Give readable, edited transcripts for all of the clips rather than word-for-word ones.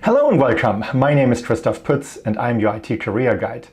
Hello and welcome. My name is Christoph Pütz and I'm your IT career guide.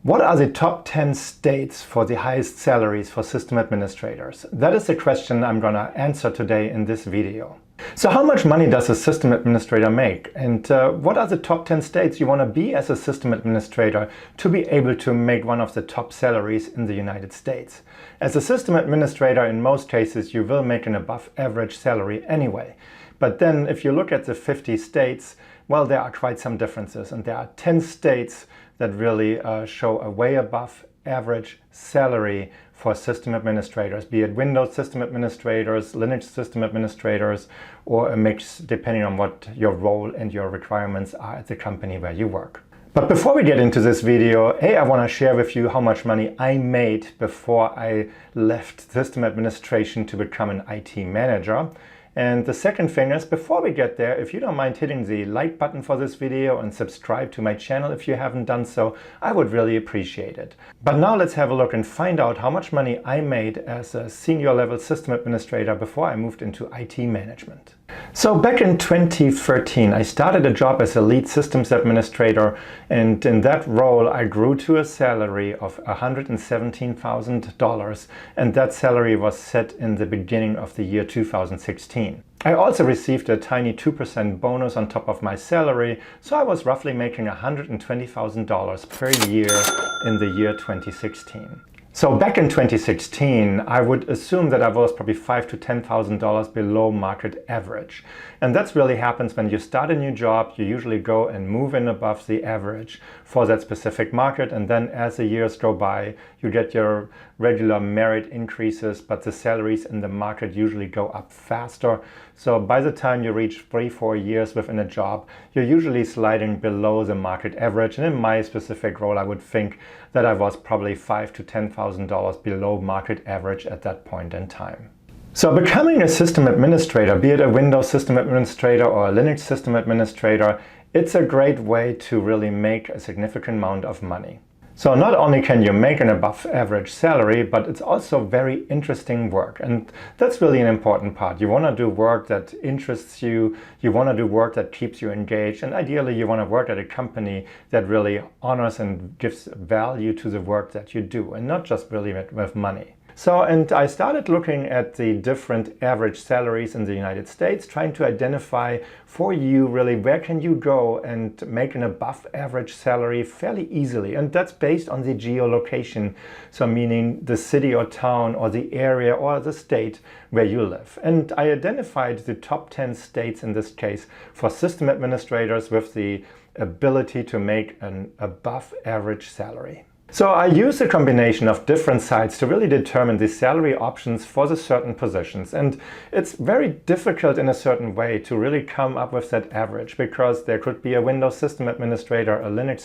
What are the top 10 states for the highest salaries for system administrators? That is the question I'm going to answer today in this video. So how much money does a system administrator make? And what are the top 10 states you want to be as a system administrator to be able to make one of the top salaries in the United States? As a system administrator, in most cases, you will make an above average salary anyway. But then if you look at the 50 states, well, there are quite some differences. And there are 10 states that really show a way above average salary for system administrators, be it Windows system administrators, Linux system administrators, or a mix depending on what your role and your requirements are at the company where you work. But before we get into this video, I want to share with you how much money I made before I left system administration to become an IT manager. And the second thing is, before we get there, if you don't mind hitting the like button for this video and subscribe to my channel if you haven't done so, I would really appreciate it. But now let's have a look and find out how much money I made as a senior level system administrator before I moved into IT management. So back in 2013, I started a job as a lead systems administrator, and in that role I grew to a salary of $117,000, and that salary was set in the beginning of the year 2016. I also received a tiny 2% bonus on top of my salary, so I was roughly making $120,000 per year in the year 2016. So back in 2016, I would assume that I was probably $5,000 to $10,000 below market average. And that really happens when you start a new job. You usually go and move in above the average for that specific market. And then as the years go by, you get your regular merit increases, but the salaries in the market usually go up faster. So by the time you reach 3-4 years within a job, you're usually sliding below the market average. And in my specific role, I would think that I was probably $5,000 to $10,000 below market average at that point in time. So becoming a system administrator, be it a Windows system administrator or a Linux system administrator, it's a great way to really make a significant amount of money. So not only can you make an above average salary, but it's also very interesting work. And that's really an important part. You want to do work that interests you. You want to do work that keeps you engaged. And ideally, you want to work at a company that really honors and gives value to the work that you do, and not just really with money. So, and I started looking at the different average salaries in the United States, trying to identify for you really where can you go and make an above average salary fairly easily. And that's based on the geolocation. So meaning the city or town or the area or the state where you live. And I identified the top 10 states in this case for system administrators with the ability to make an above average salary. So I use a combination of different sites to really determine the salary options for the certain positions. And it's very difficult in a certain way to really come up with that average, because there could be a Windows system administrator, a Linux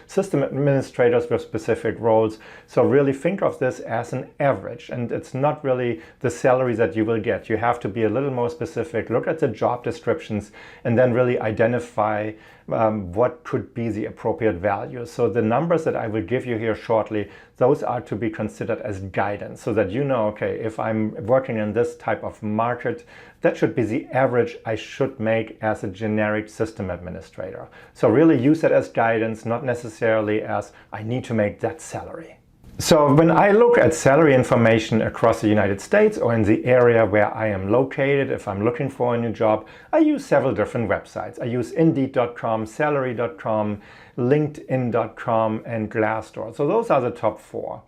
system administrators with specific roles. So really think of this as an average, and it's not really the salary that you will get. You have to be a little more specific, look at the job descriptions, and then really identify what could be the appropriate value. So the numbers that I will give you here shortly, those are to be considered as guidance, so that you know, okay, if I'm working in this type of market, that should be the average I should make as a generic system administrator. So really use that as guidance, not necessarily as I need to make that salary. So when I look at salary information across the United States or in the area where I am located, if I'm looking for a new job, I use several different websites. I use Indeed.com, Salary.com, LinkedIn.com, and Glassdoor. So those are the top 4.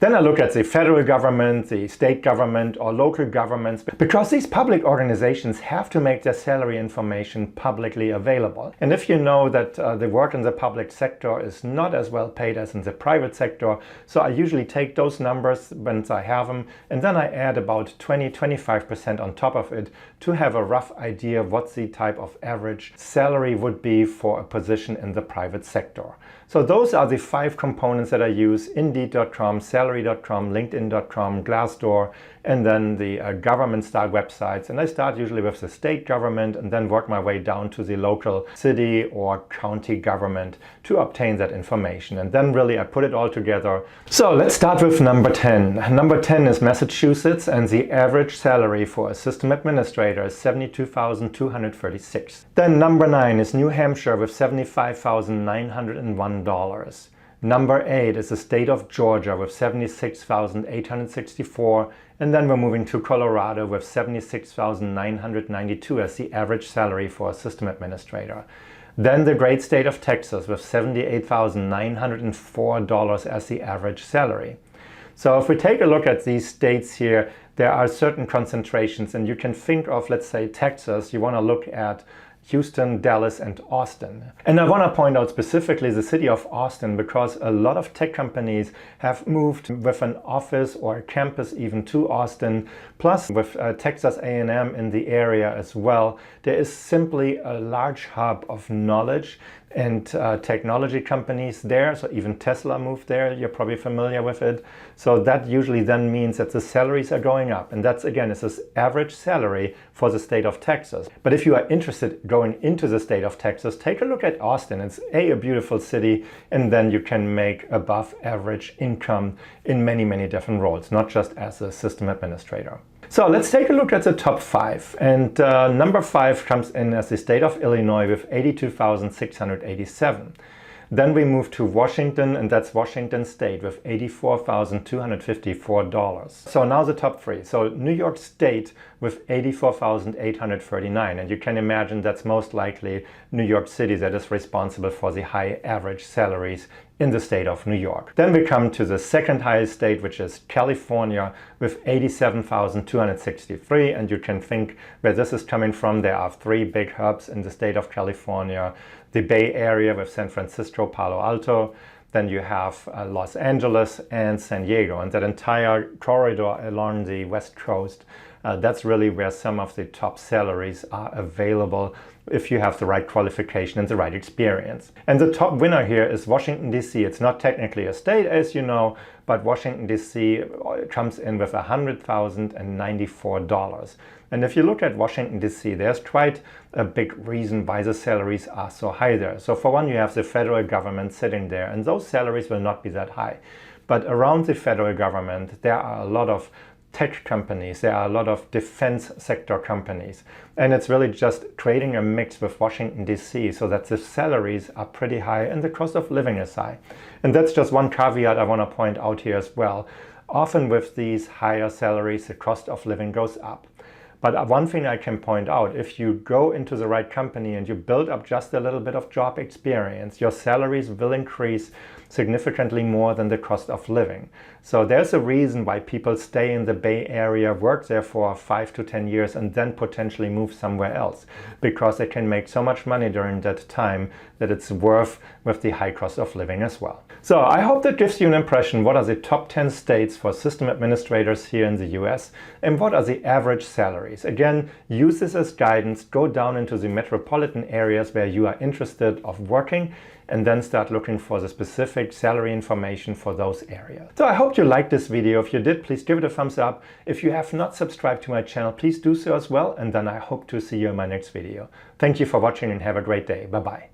Then I look at the federal government, the state government, or local governments, because these public organizations have to make their salary information publicly available. And if you know that the work in the public sector is not as well paid as in the private sector, so I usually take those numbers once I have them, and then I add about 20-25% on top of it to have a rough idea of what the type of average salary would be for a position in the private sector. So those are the 5 components that I use: Indeed.com, Salary salary.com, linkedin.com, Glassdoor, and then the government-style websites. And I start usually with the state government and then work my way down to the local city or county government to obtain that information. And then really I put it all together. So let's start with number 10. Number 10 is Massachusetts, and the average salary for a system administrator is $72,236. Then number 9 is New Hampshire with $75,901. Number 8 is the state of Georgia with $76,864, and then we're moving to Colorado with $76,992 as the average salary for a system administrator. Then the great state of Texas with $78,904 as the average salary. So if we take a look at these states here, there are certain concentrations, and you can think of, let's say, Texas, you want to look at Houston, Dallas, and Austin. And I want to point out specifically the city of Austin because a lot of tech companies have moved with an office or a campus even to Austin. Plus with Texas A&M in the area as well, there is simply a large hub of knowledge and technology companies there. So even Tesla moved there, you're probably familiar with it. So that usually then means that the salaries are going up. And that's, again, it's this average salary for the state of Texas. But if you are interested going into the state of Texas, take a look at Austin. It's a beautiful city, and then you can make above average income in many, many different roles, not just as a system administrator. So let's take a look at the top 5. And number 5 comes in as the state of Illinois with $82,687. Then we move to Washington, and that's Washington State with $84,254. So now the top 3. So New York State with $84,839. And you can imagine that's most likely New York City that is responsible for the high average salaries in the state of New York. Then we come to the second highest state, which is California with $87,263. And you can think where this is coming from. There are 3 big hubs in the state of California. The Bay Area with San Francisco, Palo Alto. Then you have Los Angeles and San Diego. And that entire corridor along the West Coast, that's really where some of the top salaries are available if you have the right qualification and the right experience. And the top winner here is Washington, D.C. It's not technically a state, as you know, but Washington, D.C. comes in with $100,094. And if you look at Washington, D.C., there's quite a big reason why the salaries are so high there. So for one, you have the federal government sitting there, and those salaries will not be that high. But around the federal government, there are a lot of tech companies, there are a lot of defense sector companies, and it's really just creating a mix with Washington, D.C. so that the salaries are pretty high and the cost of living is high. And that's just one caveat I want to point out here as well. Often with these higher salaries, the cost of living goes up. But one thing I can point out, if you go into the right company and you build up just a little bit of job experience, your salaries will increase significantly more than the cost of living. So there's a reason why people stay in the Bay Area, work there for 5 to 10 years, and then potentially move somewhere else, because they can make so much money during that time that it's worth with the high cost of living as well. So I hope that gives you an impression. What are the top 10 states for system administrators here in the US, and what are the average salaries? Again, use this as guidance. Go down into the metropolitan areas where you are interested of working, and then start looking for the specific salary information for those areas. So I hope you liked this video. If you did, please give it a thumbs up. If you have not subscribed to my channel, please do so as well, and then I hope to see you in my next video. Thank you for watching and have a great day. Bye-bye.